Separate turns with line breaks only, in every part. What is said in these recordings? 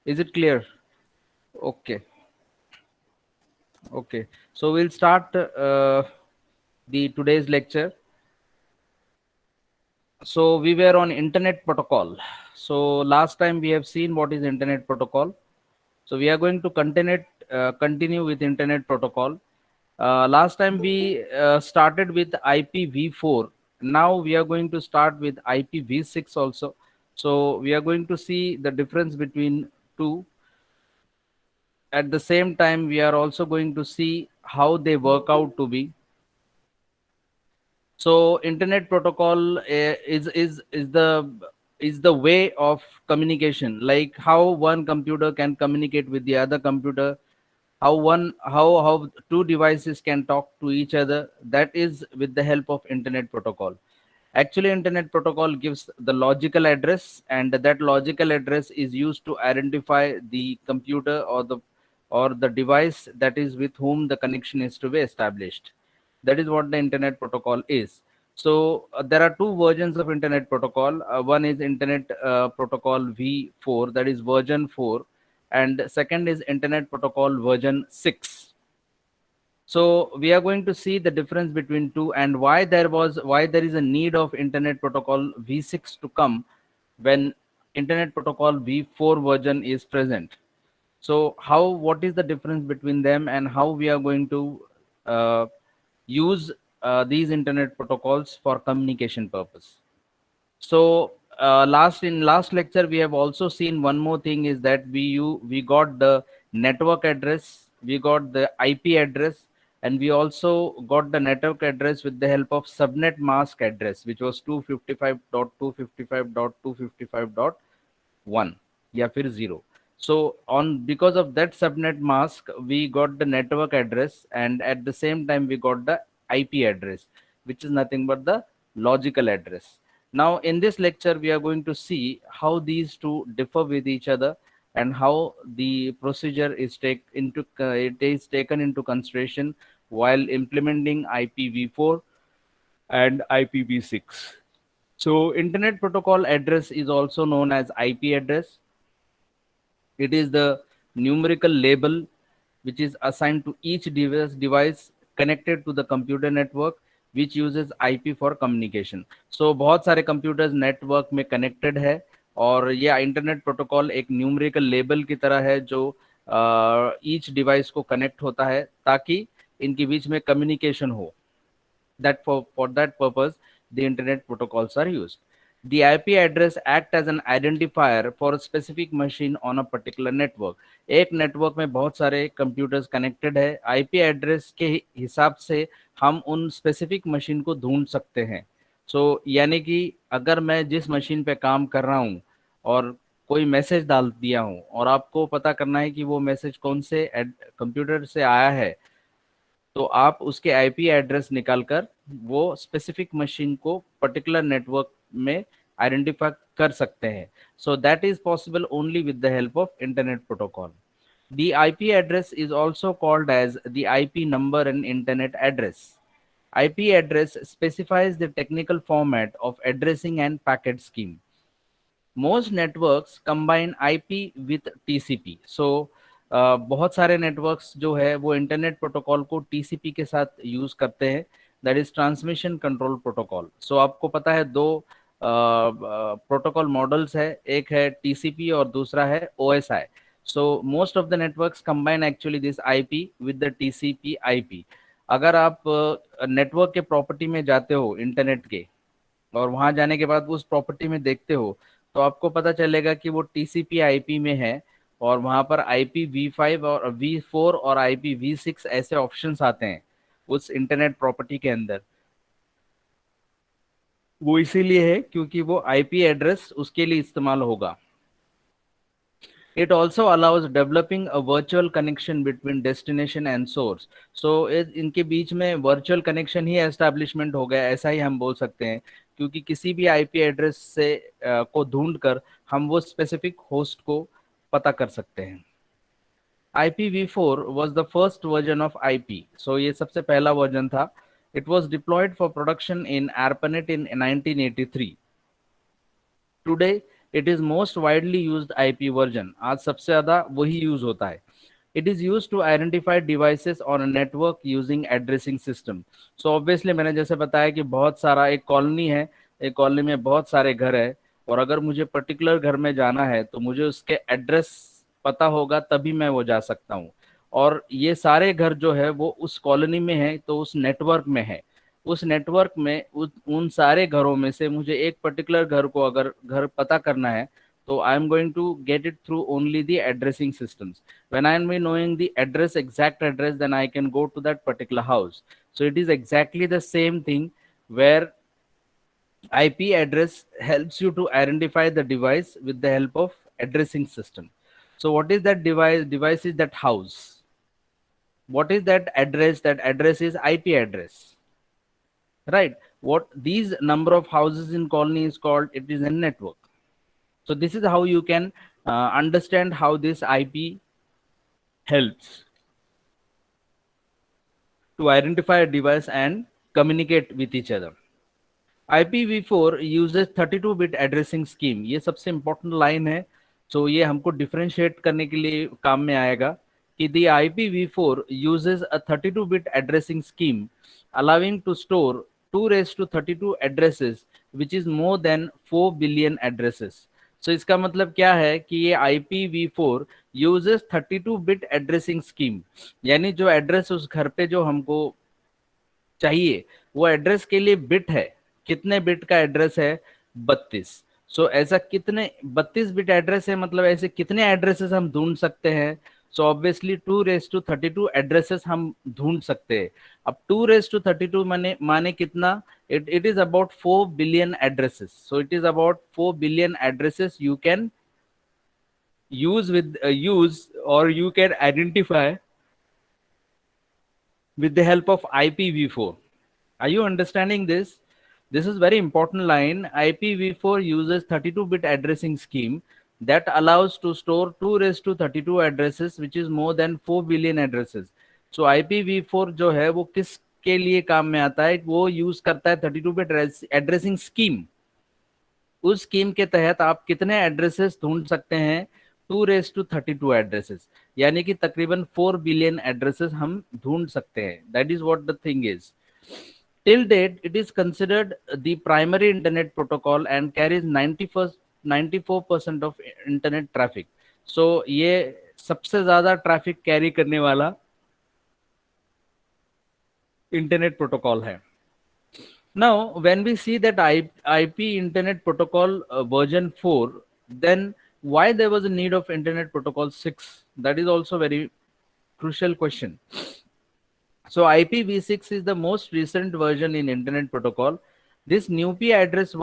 Is it clear? Okay. Okay. So we'll start the today's lecture. So we were on internet protocol. So last time we have seen what is internet protocol. So we are going to continue with internet protocol. Last time we started with IPv4. Now we are going to start with IPv6 also. So we are going to see the difference between two. At the same time, we are also going to see how they work out to be. So internet protocol is the way of communication, like how one computer can communicate with the other computer, how two devices can talk to each other. That is with the help of internet protocol. Actually, internet protocol gives the logical address, and that logical address is used to identify the computer or the device that is with whom the connection is to be established. That is what the internet protocol is. So there are two versions of internet protocol. One is internet protocol v4, that is version 4, and second is internet protocol version 6. So we are going to see the difference between two, and why there is a need of internet protocol v6 to come when internet protocol v4 version is present. So what is the difference between them, and how we are going to uh, use these internet protocols for communication purpose. So last lecture we have also seen one more thing, is that we got the network address, we got the IP address, and we also got the network address with the help of subnet mask address, which was 255.255.255.1 या फिर 0. So on because of that subnet mask, we got the network address, and at the same time we got the IP address, which is nothing but the logical address. Now in this lecture we are going to see how these two differ with each other, and how the procedure it is taken into consideration while implementing IPv4 and IPv6. So internet protocol address is also known as IP address. It is the numerical label which is assigned to each device connected to the computer network, which uses IP for communication. So बहुत सारे computers network में connected है, और ये internet protocol एक numerical label की तरह है जो ईच डिवाइस को कनेक्ट होता है ताकि इनके बीच में कम्युनिकेशन हो. That for that purpose the internet protocols are used. The IP address act as an identifier for a specific machine on a particular network. एक नेटवर्क में बहुत सारे कंप्यूटर्स कनेक्टेड है, आईपी एड्रेस के हिसाब से हम उन स्पेसिफिक मशीन को ढूंढ सकते हैं. सो यानी कि अगर मैं जिस मशीन पे काम कर रहा हूँ और कोई मैसेज डाल दिया हूँ, और आपको पता करना है कि वो मैसेज कौन से कंप्यूटर से आया है, तो आप उसके आईपी एड्रेस निकालकर वो स्पेसिफिक मशीन को पर्टिकुलर नेटवर्क में आइडेंटिफाई कर सकते हैं. So that is possible only with the help of internet protocol. The IP address is also called as the IP number and internet address. IP address specifies the technical format of addressing and packet scheme. Most networks combine IP with TCP. So बहुत सारे networks जो है वो internet protocol को TCP के साथ use करते हैं, that is transmission control protocol. So आपको पता है दो प्रोटोकॉल मॉडल्स है, एक है टीसीपी और दूसरा है OSI. So most of the networks combine actually this IP with the TCP IP. अगर आप नेटवर्क के प्रॉपर्टी में जाते हो इंटरनेट के, और वहां जाने के बाद उस प्रॉपर्टी में देखते हो, तो आपको पता चलेगा कि वो टीसीपी आईपी में है, और वहां पर आईपी वी5 और वी4 और आईपी वी6 ऐसे ऑप्शंस आते हैं उस इंटरनेट प्रॉपर्टी के अंदर. वो इसीलिए है क्योंकि वो आईपी एड्रेस उसके लिए इस्तेमाल होगा. It also allows developing a virtual connection between destination and source. So इनके बीच में वर्चुअल कनेक्शन ही एस्टैब्लिशमेंट हो गया, ऐसा ही हम बोल सकते हैं, क्योंकि किसी भी आईपी एड्रेस से को ढूंढ कर हम वो स्पेसिफिक होस्ट को पता कर सकते हैं. IPv4 was the first version of IP. So ये सबसे पहला वर्जन था. It was deployed for production in ARPANET in 1983. Today, it is most widely used IP version, आज सबसे ज्यादा वही यूज होता है. It is use to identify devices on a network using addressing system. So obviously मैंने जैसे बताया कि बहुत सारा एक कॉलोनी है, एक कॉलोनी में बहुत सारे घर है, और अगर मुझे पर्टिकुलर घर में जाना है तो मुझे उसके एड्रेस पता होगा तभी मैं वो जा सकता हूँ. और ये सारे घर जो है वो उस कॉलोनी में है, तो उस नेटवर्क में है. उस नेटवर्क में उन सारे घरों में से मुझे एक पर्टिकुलर घर को अगर घर पता करना है, तो I am going to get it through only the addressing systems. When I am knowing the address, exact address, then I can go to that particular house. So it is exactly the same thing where IP address helps you to identify the device with the help of addressing system. So what is that device? Device is that house. What is that address? That address is IP address, right? What these number of houses in colony is called, it is a network. So this is how you can understand how this IP helps to identify a device and communicate with each other. IPv4 uses 32-bit addressing scheme. ये सबसे important line है, so ये हमको differentiate करने के लिए काम में आएगा कि the IPv4 uses a 32-bit addressing scheme allowing to store 2 raised to 32 addresses which is more than 4 billion addresses. So इसका मतलब क्या है कि ये IPv4 uses 32-bit addressing scheme, यानी जो एड्रेस उस घर पे जो हमको चाहिए वो एड्रेस के लिए बिट है. कितने बिट का एड्रेस है? 32. सो ऐसा कितने 32 बिट एड्रेस है, मतलब ऐसे कितने एड्रेसेस हम ढूंढ सकते हैं? So obviously 2 raised to 32 addresses हम ढूंढ सकते हैं. अब 2 raised to 32 माने कितना? It is about 4 billion addresses. So it is about 4 billion addresses you can use or you can identify with the help of IPv4. Are you understanding this? This is very important line. IPv4 uses 32-bit addressing scheme that allows to store 2 raised to 32 addresses which is more than 4 billion addresses. So IPv4 जो है वो किस के लिए काम में आता है? वो यूज करता है 32-bit addressing scheme. उस स्कीम के तहत आप कितने एड्रेसेस ढूंढ सकते हैं? 2 raised to 32 एड्रेसेस, यानी कि तकरीबन 4 बिलियन एड्रेसेस हम ढूंढ सकते हैं. That is what the thing is. Till date, it is considered the primary internet protocol and carries 94% of internet traffic. So ये सबसे ज्यादा ट्रैफिक कैरी करने वाला इंटरनेट प्रोटोकॉल है. Now, when we see that IP Internet Protocol version 4, then why there was a need of Internet Protocol 6? That is also very crucial question. So IPv6 is the most recent version in Internet Protocol. This new IP address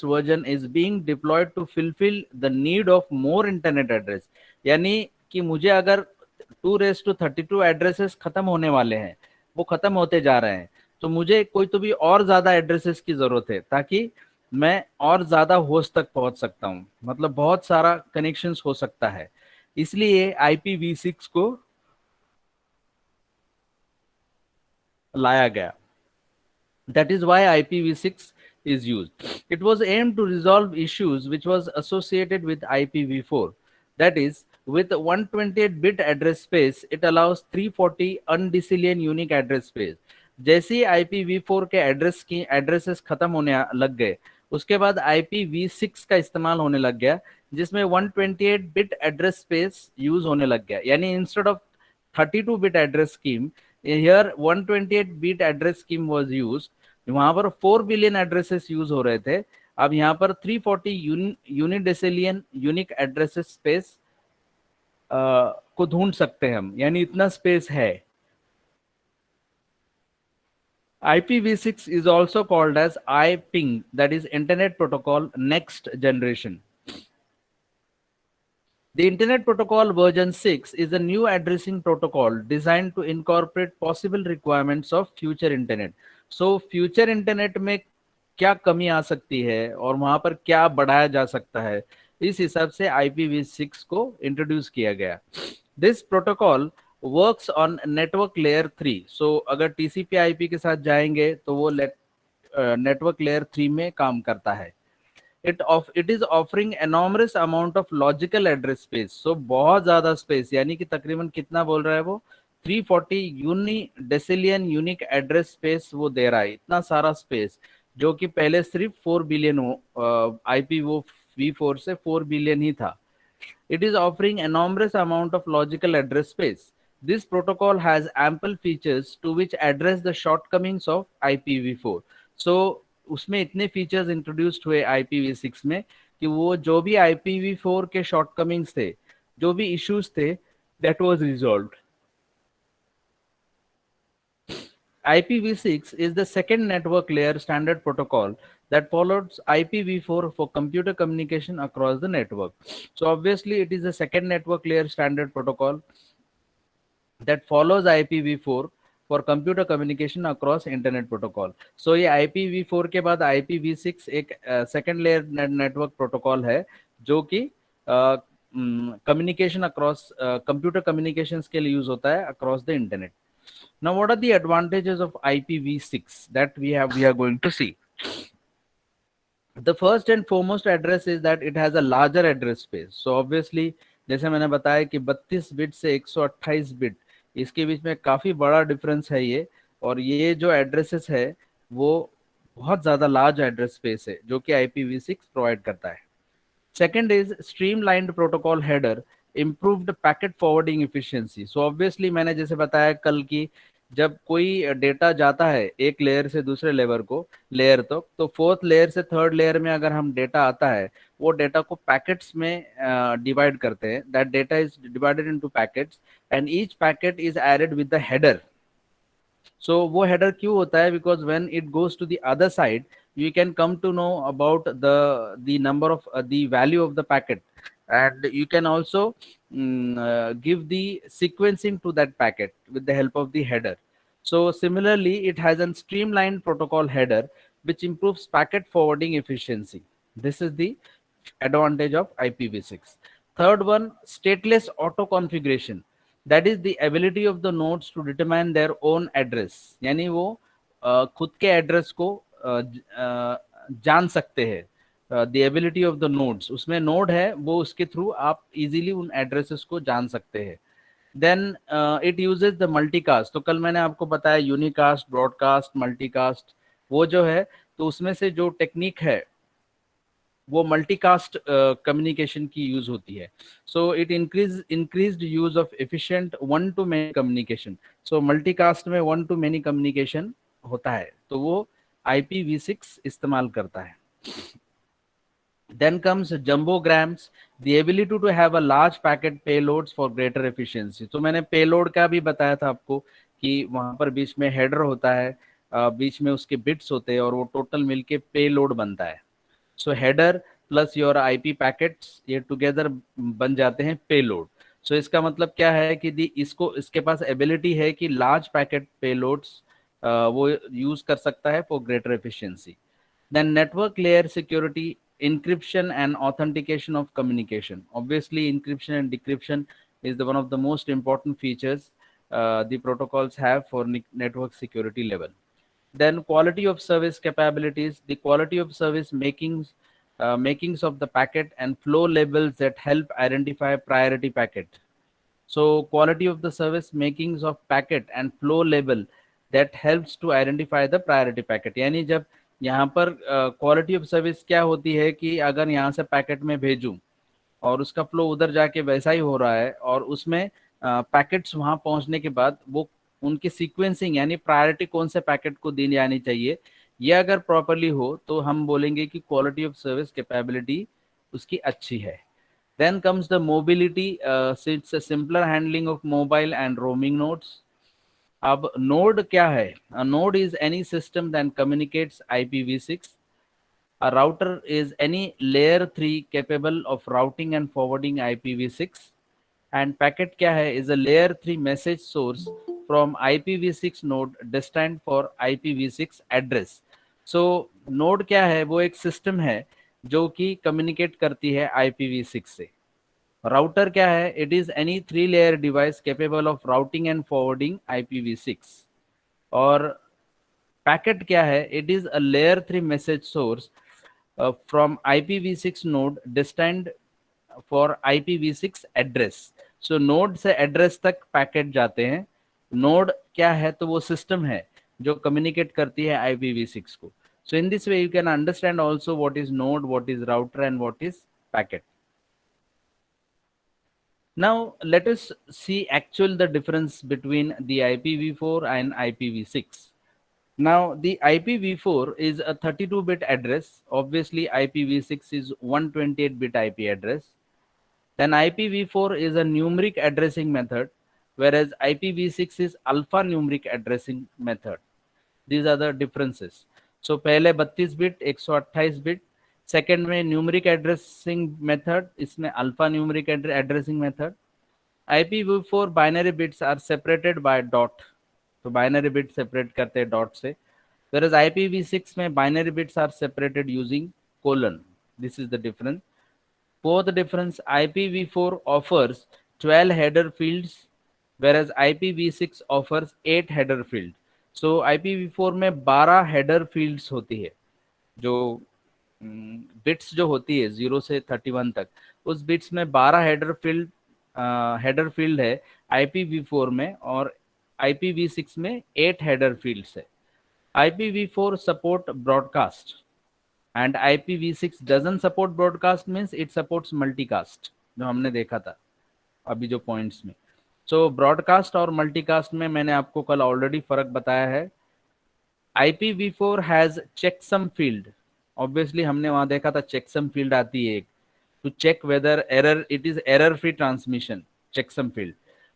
version is being deployed to fulfill the need of more Internet address. यानी कि मुझे अगर 2 raised to 32 addresses खत्म होने वाले हैं, वो खत्म होते जा रहे हैं, तो मुझे कोई तो भी और ज्यादा एड्रेसेस की जरूरत है ताकि मैं और ज्यादा होस्ट तक पहुंच सकता हूं. मतलब बहुत सारा कनेक्शंस हो सकता है, इसलिए IPv6 को लाया गया. That is why IPv6 is used. It was aimed to resolve issues which was associated with IPv4. That is, with 128-bit address space, it allows 340 undecillion unique address space. जैसे ही IPv4 के addresses खत्म होने लग गए, उसके बाद IPv6 का इस्तेमाल होने लग गया, जिसमें 128-bit एड्रेस स्पेस यूज होने लग गया. यानी instead of 32-bit address scheme, here 128-bit address scheme was used. वहां पर 4 बिलियन एड्रेसेस यूज हो रहे थे, अब यहाँ पर 340 यूनिडेसिलियन यूनिक एड्रेसेस स्पेस को ढूंढ सकते हैं हम, यानी इतना स्पेस है. IPv6 is also called as IPing, that is Internet Protocol Next Generation. The Internet Protocol version 6 is a new addressing protocol designed to incorporate possible requirements of future internet. So future internet में क्या कमी आ सकती है और वहां पर क्या बढ़ाया जा सकता है, इस हिसाब से IPv6 को इंट्रोड्यूस किया गया. This protocol works on network layer 3. सो अगर TCP/IP के साथ जाएंगे तो वो नेटवर्क लेयर 3 में काम करता है. It is offering enormous amount of logical address space. So बहुत ज्यादा स्पेस, यानी कि तकरीबन कितना बोल रहा है वो, 340 यूनी डेसिलियन यूनिक एड्रेस स्पेस वो दे रहा है. इतना सारा स्पेस जो कि पहले सिर्फ 4 बिलियन आईपी वो V4 से 4 बिलियन ही था. It is offering enormous amount of logical address space. This protocol has ample features to which address the shortcomings of IPv4. So उसमें इतने फीचर्स इंट्रोड्यूस्ड हुए IPv6 में कि वो जो भी IPv4 के शॉर्टकमिंग्स थे, जो भी इश्यूज थे, that was resolved. IPv6 is the second network layer standard protocol that follows IPv4 for computer communication across the network. So obviously it is the second network layer standard protocol that follows IPv4 for computer communication across internet protocol. So ये IPv4 के बाद IPv6 एक second layer network protocol है जो कि communication across computer communications के लिए use होता है across the internet. Now, what are the advantages of IPv6 that we are going to see? The first and foremost address is that it has a larger address space. So obviously, जैसे मैंने बताया कि 32 bit से 128 bit, इसके बीच में काफी बड़ा difference है ये. और ये जो एड्रेसेस है वो बहुत ज्यादा लार्ज एड्रेस स्पेस है जो कि IPv6 प्रोवाइड करता है. Second is streamlined protocol header, improved packet forwarding efficiency. So obviously मैंने जैसे बताया कल की, जब कोई डेटा जाता है एक लेयर से दूसरे लेयर तक, तो फोर्थ लेयर से थर्ड लेयर में अगर हम डेटा आता है, वो डेटा को पैकेट्स में डिवाइड करते हैं. That data is divided into packets and each packet is added with the header. So वो हेडर क्यों होता है? Because when it goes to the other side, you can come to know about the number of the value of the packet, and you can also give the sequencing to that packet with the help of the header. So similarly, it has a streamlined protocol header which improves packet forwarding efficiency. This is the advantage of IPv6. Third one, stateless auto configuration. That is the ability of the nodes to determine their own address. यानी वो खुद के address को जान सकते हैं. The ability of the nodes, उसमें node है वो उसके थ्रू आप इजीली उन एड्रेसेस को जान सकते हैं. Then it uses the multicast. तो कल मैंने आपको बताया यूनिकास्ट, ब्रॉडकास्ट, मल्टीकास्ट, वो जो है, तो उसमें से जो टेक्निक है वो मल्टीकास्ट कम्युनिकेशन की यूज होती है. So it increased use of efficient one two many communication. So multicast में वन टू मेनी कम्युनिकेशन होता है, तो वो IPv6 इस्तेमाल करता है. Then comes jumbograms, the ability to have a large packet payloads for greater efficiency. तो मैंने पेलोड का भी बताया था आपको कि वहां पर बीच में हेडर होता है, बीच में उसके बिट्स होते हैं और वो टोटल मिलके पेलोड बनता है. So header plus your IP packets, ये टुगेदर बन जाते हैं पेलोड. सो इसका मतलब क्या है कि इसके पास एबिलिटी है कि लार्ज पैकेट पेलोड्स वो यूज कर सकता है for greater efficiency. Then network layer security, encryption and authentication of communication. Obviously, encryption and decryption is one of the most important features the protocols have for network security level. Then quality of service capabilities, the quality of service makings of the packet and flow labels that help identify priority packet. So quality of the service makings of packet and flow label that helps to identify the priority packet. यानी जब यहाँ पर quality of service क्या होती है कि अगर यहाँ से पैकेट में भेजूं और उसका फ्लो उधर जाके वैसा ही हो रहा है और उसमें पैकेट्स वहां पहुंचने के बाद वो उनकी सीक्वेंसिंग यानी प्रायोरिटी कौन से पैकेट को दी जानी चाहिए, ये अगर प्रॉपरली हो तो हम बोलेंगे कि क्वालिटी ऑफ सर्विस कैपेबिलिटी उसकी अच्छी है. Then comes the mobility, it's a simpler handling of mobile and roaming nodes. अब नोड क्या है? A node is any system that communicates IPv6. A router is any layer 3 capable of routing and forwarding IPv6. And packet क्या है? Is a layer 3 message source from IPv6 node destined for IPv6 address. So node क्या है? वो एक system है जो कि communicate करती है IPv6 से. राउटर क्या है? It is any 3 layer device capable of routing and forwarding IPv6. और पैकेट क्या है? It is a layer 3 message source from IPv6 node destined for IPv6 address. So node से एड्रेस तक पैकेट जाते हैं. नोड क्या है? तो वो सिस्टम है जो कम्युनिकेट करती है IPv6 को. So in this way you can understand also what is node, what is router and what is packet. Now let us see actual the difference between the IPv4 and IPv6. Now the IPv4 is a 32-bit address. Obviously IPv6 is 128-bit IP address. Then IPv4 is a numeric addressing method, whereas IPv6 is alphanumeric addressing method. These are the differences. So पहले 32 bit 128 bit, second में numeric addressing method, इसमें alpha numeric addressing method. IPv4 binary bits are separated by dot, तो binary bit separate करते हैं dot से, whereas IPv6 में binary bits are separated using colon. This is the difference. Fourth difference, IPv4 offers 12 header fields, whereas IPv6 offers 8 header fields. So IPv4 में 12 header fields होती है. जो bits जो होती है 0 से 31 तक, उस बिट्स में 12 हेडर फील्ड है IPv4 में, और IPv6 में 8 हेडर फील्ड्स है. IPv4 support broadcast and IPv6 doesn't support broadcast, means it supports multicast, जो हमने देखा था अभी जो पॉइंट्स में. सो ब्रॉडकास्ट और मल्टीकास्ट में मैंने आपको कल ऑलरेडी फर्क बताया है. IPv4 has checksum field. Obviously हमने वहां देखा था चेकसम फील्ड आती है एक, to check whether error, it is error free transmission, checksum field.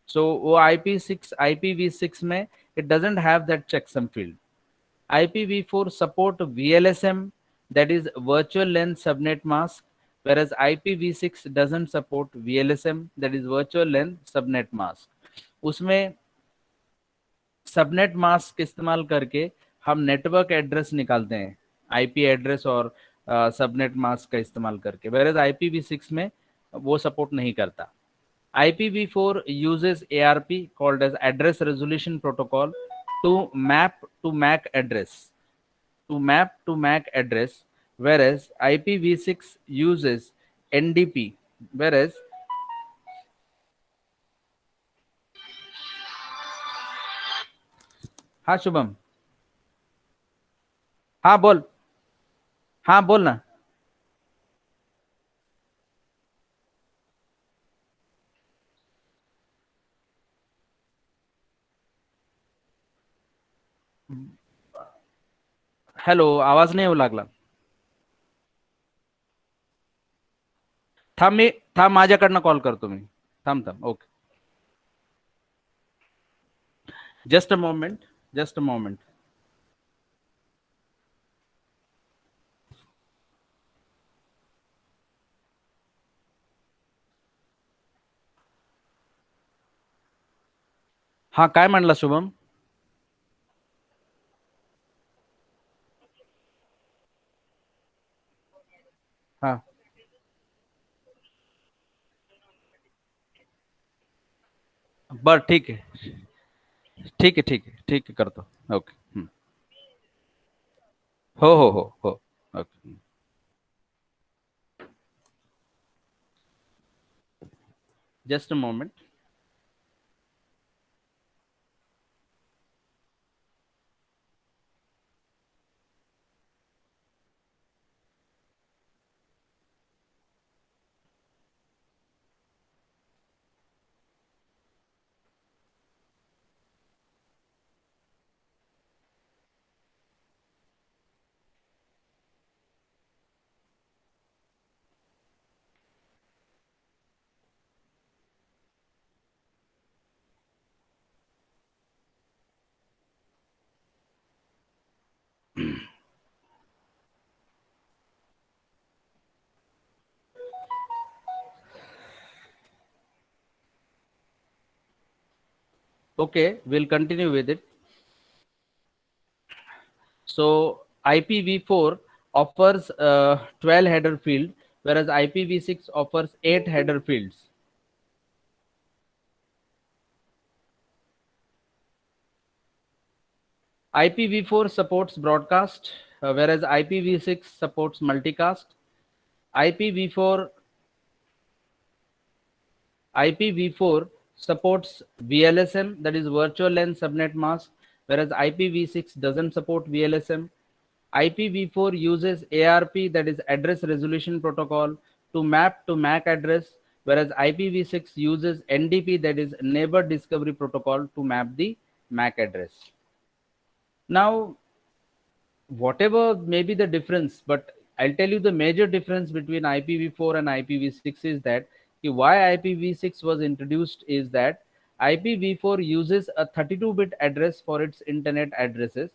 So वो IPv6 में it doesn't have that checksum field. IPv4 support VLSM, that is virtual length subnet mask, whereas IPv6 doesn't support VLSM, that is virtual length subnet mask. उसमें subnet mask इस्तेमाल करके हम network address निकालते हैं, IP address और subnet mask का इस्तेमाल करके, whereas IPv6 में वो सपोर्ट नहीं करता. IPv4 uses ARP called as address resolution protocol to map to MAC address, whereas IPv6 uses NDP, whereas हाँ शुभम, हाँ बोल, हाँ बोल ना. हॅलो, आवाज नाही येऊ लागला. थांब माझ्याकडनं कॉल करतो मी. थांब ओके, जस्ट अ मोमेंट. हाँ काय म्हणला शुभम? हाँ बर ठीक है, ठीक है करतो. ओके. हो okay. Just a moment. Okay, we'll continue with it. So IPv4 offers 12 header field, whereas IPv6 offers 8 header fields. IPv4 supports broadcast, whereas IPv6 supports multicast. IPv4 IPv4 supports VLSM, that is virtual length subnet mask, whereas IPv6 doesn't support VLSM. IPv4 uses ARP, that is address resolution protocol, to map to MAC address, whereas IPv6 uses NDP, that is neighbor discovery protocol, to map the MAC address. Now, whatever may be the difference, but I'll tell you the major difference between IPv4 and IPv6 is that why IPv6 was introduced is that IPv4 uses a 32-bit address for its internet addresses.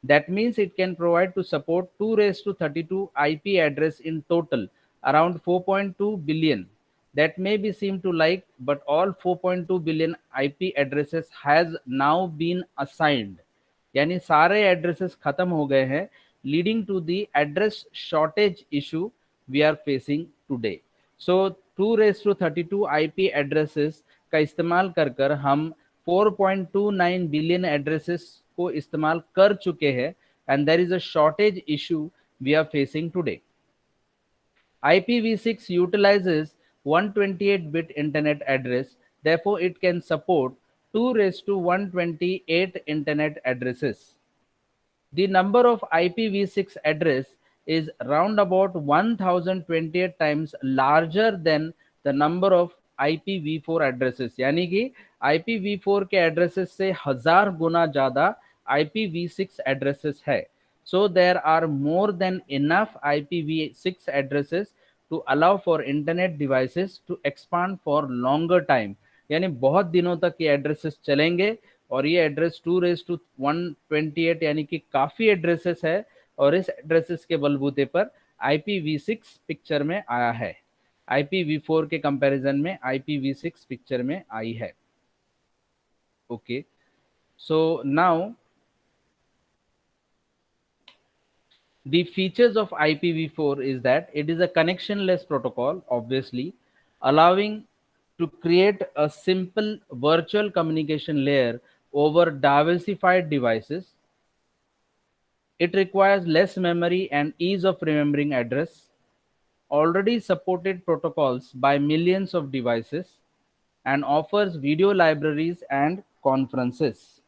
That means it can provide to support 2 raised to 32 IP address in total, around 4.2 billion. That may be seem to like, but all 4.2 billion IP addresses has now been assigned. यानी सारे addresses खत्म हो गए हैं, leading to the address shortage issue we are facing today. So 2 raised to 32 IP addresses का इस्तेमाल कर कर हम 4.29 बिलियन एड्रेसेस को इस्तेमाल कर चुके हैं, and there is a shortage issue we are facing today. IPv6 utilizes 128-bit internet address, therefore it can support 2 raised to 128 internet addresses. The number of IPv6 address is round about 1028 times larger than the number of IPv4 addresses. यानी कि IPv4 के addresses से 1000 गुना ज़्यादा IPv6 addresses है. So there are more than enough IPv6 addresses to allow for internet devices to expand for longer time. यानी बहुत दिनों तक ये एड्रेसेस चलेंगे, और ये एड्रेस 2 raised to 128 यानी कि काफी एड्रेसेस है, और इस एड्रेसेस के बलबूते पर IPv6 पिक्चर में आया है. IPv4 के कंपैरिजन में IPv6 पिक्चर में आई है. Okay, so now the features of IPv4 is that it is a connectionless protocol, obviously, allowing to create a simple virtual communication layer over diversified devices. It requires less memory and ease of remembering address. Already supported protocols by millions of devices, and offers video libraries and conferences.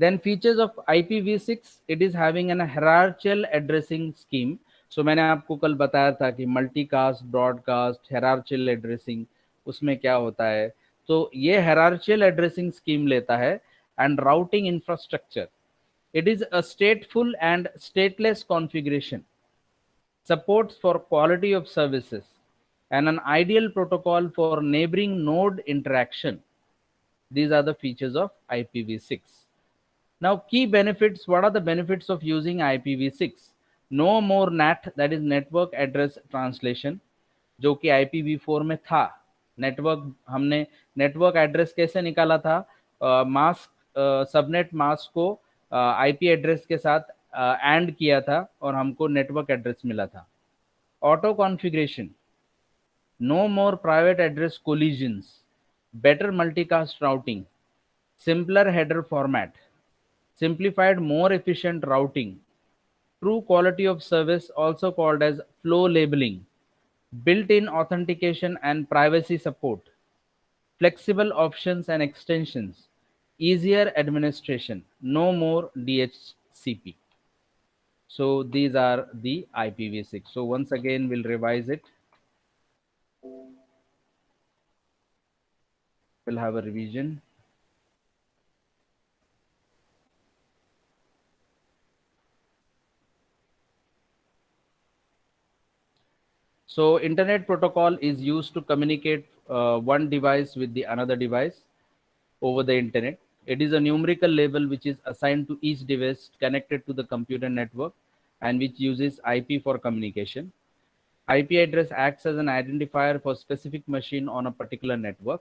Then features of IPv6, it is having an hierarchical addressing scheme. So मैंने आपको कल बताया था कि multicast, broadcast, hierarchical addressing उसमें क्या होता है. तो ये hierarchical addressing scheme लेता है, and routing infrastructure. It is a stateful and stateless configuration. Supports for quality of services, and an ideal protocol for neighboring node interaction. These are the features of IPv6. Now, key benefits. What are the benefits of using IPv6? No more NAT, that is network address translation, जो कि IPv4 में था. Network हमने network address कैसे निकाला था? Mask subnet mask को IP address के साथ एंड किया था, और हमको नेटवर्क एड्रेस मिला था. Auto configuration, no more private address collisions, better multicast routing, simpler header format, simplified, more efficient routing, true quality of service, also called as flow labeling, built-in authentication and privacy support, flexible options and extensions, easier administration, no more DHCP. So these are the IPv6. So once again, we'll revise it. We'll have a revision. So internet protocol is used to communicate one device with the another device over the internet. It is a numerical label which is assigned to each device connected to the computer network, and which uses IP for communication. IP address acts as an identifier for specific machine on a particular network.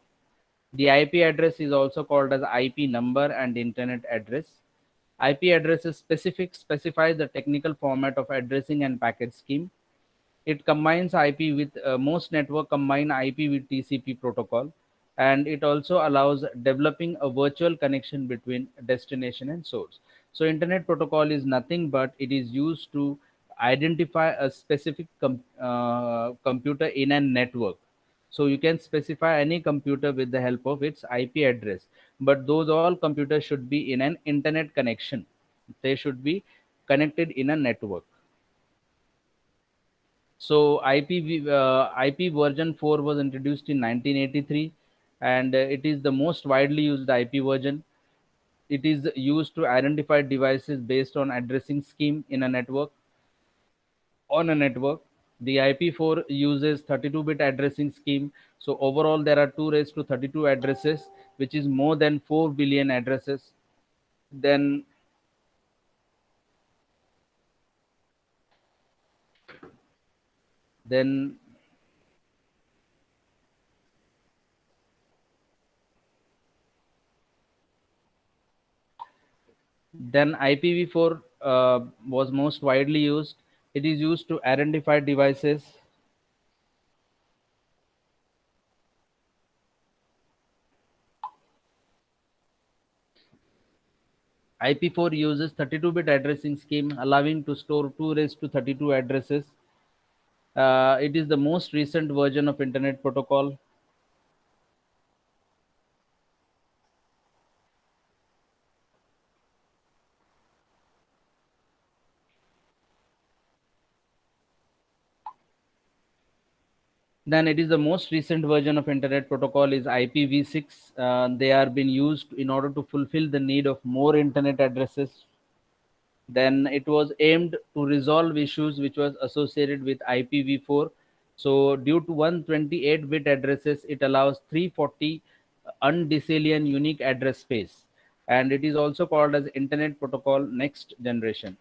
The IP address is also called as IP number and internet address. IP address is specifies the technical format of addressing and packet scheme. It combines IP with most network combine IP with TCP protocol, and it also allows developing a virtual connection between destination and source. So internet protocol is nothing but it is used to identify a specific computer in a network. So you can specify any computer with the help of its IP address, but those all computers should be in an internet connection. They should be connected in a network. So IP version 4 was introduced in 1983, and it is the most widely used IP version. It is used to identify devices based on addressing scheme in a network. On a network, the IP4 uses 32-bit addressing scheme. So overall, there are 2 raised to 32 addresses, which is more than 4 billion addresses. Then then then IPv4 was most widely used. It is used to identify devices. IP4 uses 32-bit addressing scheme, allowing to store 2 raised to 32 addresses. It is the most recent version of Internet Protocol. Then it is the most recent version of Internet Protocol is IPv6. They are being used in order to fulfill the need of more Internet addresses. Then it was aimed to resolve issues which was associated with IPv4. So due to 128-bit addresses, it allows 340 undecillion unique address space, and it is also called as Internet Protocol Next Generation.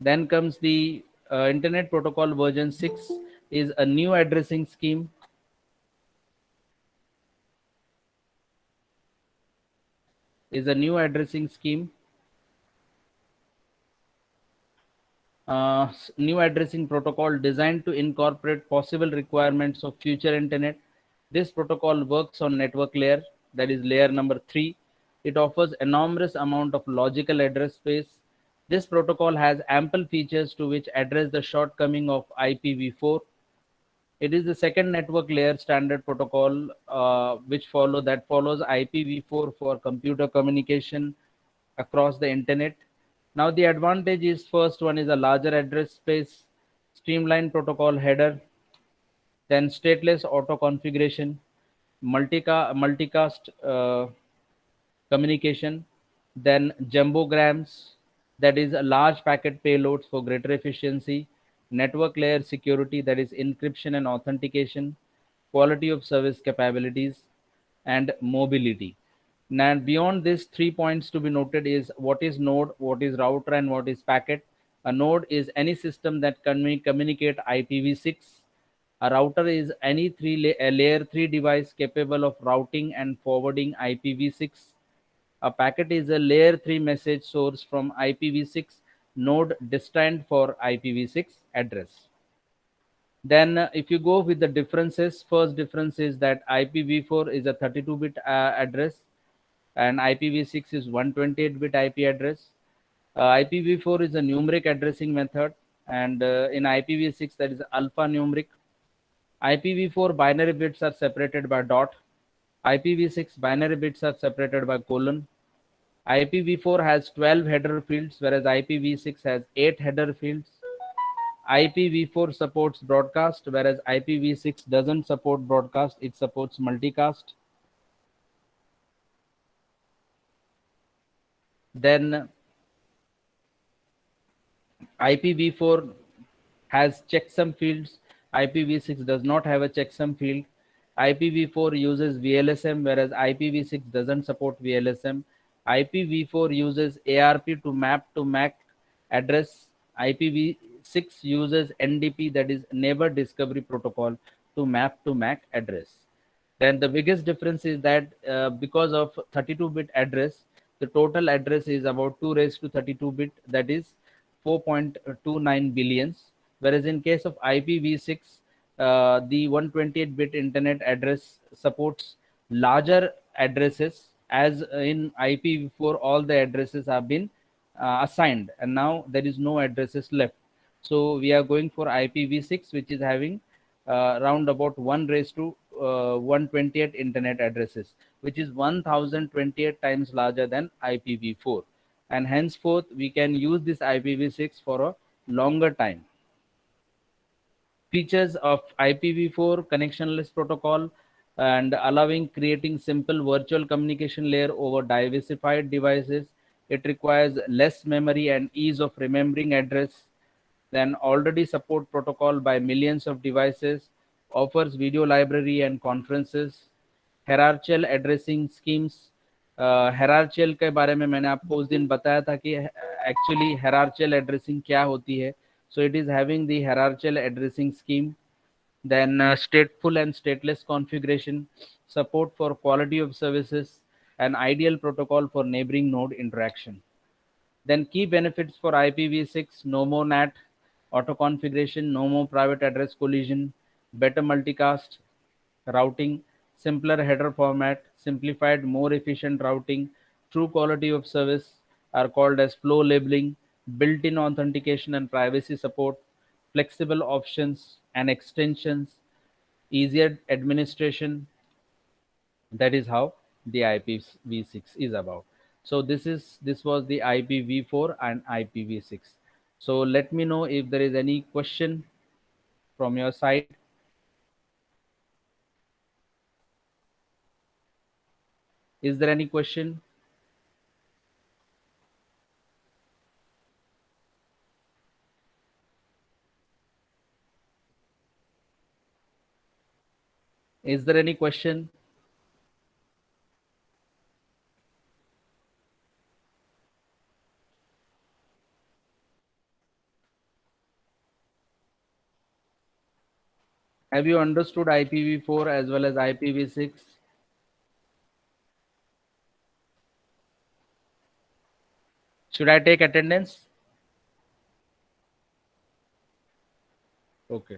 Then comes the Internet Protocol version 6 is a new addressing scheme. Is a new addressing scheme. New addressing protocol designed to incorporate possible requirements of future internet. This protocol works on network layer, that is layer number 3. It offers enormous amount of logical address space. This protocol has ample features to which address the shortcoming of IPv4. It is the second network layer standard protocol which follows IPv4 for computer communication across the internet. Now the advantage is first one is a larger address space, streamlined protocol header, then stateless auto configuration, multicast communication, then jumbograms, that is a large packet payloads for greater efficiency, network layer security, that is encryption and authentication, quality of service capabilities, and mobility. Now beyond this, 3 points to be noted is what is node, what is router, and what is packet. A node is any system that can communicate IPv6. A router is any layer 3 device capable of routing and forwarding IPv6. A packet is a layer 3 message source from IPv6 node destined for IPv6 address. Then, if you go with the differences, first difference is that IPv4 is a 32-bit address, and IPv6 is 128-bit IP address. IPv4 is a numeric addressing method, and in IPv6 that is alphanumeric. IPv4 binary bits are separated by dot. IPv6 binary bits are separated by colon. IPv4 has 12 header fields, whereas IPv6 has 8 header fields. IPv4 supports broadcast, whereas IPv6 doesn't support broadcast, it supports multicast. Then IPv4 has checksum fields. IPv6 does not have a checksum field. IPv4 uses VLSM, whereas IPv6 doesn't support VLSM. IPv4 uses ARP to map to MAC address. IPv6 uses NDP, that is Neighbor Discovery Protocol, to map to MAC address. Then the biggest difference is that because of 32-bit address, the total address is about 2 raised to 32-bit, that is 4.29 billions. Whereas in case of IPv6, the 128-bit internet address supports larger addresses, As in IPv4, all the addresses have been assigned, and now there is no addresses left. So we are going for IPv6, which is having round about 1 raised to 128 internet addresses, which is 1028 times larger than IPv4. And henceforth, we can use this IPv6 for a longer time. Features of IPv4 connectionless protocol and allowing creating simple virtual communication layer over diversified devices. It requires less memory and ease of remembering address than already support protocol by millions of devices, offers video library and conferences, hierarchical addressing schemes. hierarchical के बारे में मैंने आपको उस दिन बताया था कि एक्चुअली hierarchical addressing क्या होती है. So it is having the hierarchical addressing scheme. Then stateful and stateless configuration, support for quality of services, an ideal protocol for neighboring node interaction. Then key benefits for IPv6: no more NAT, auto configuration, no more private address collision, better multicast routing, simpler header format, simplified, more efficient routing, true quality of service are called as flow labeling, built-in authentication and privacy support, flexible options and extensions, easier administration. That is how the IPv6 is about. So this was the IPv4 and IPv6. So let me know if there is any question from your side. Is there any question? Is there any question? Have you understood IPv4 as well as IPv6? Should I take attendance? Okay.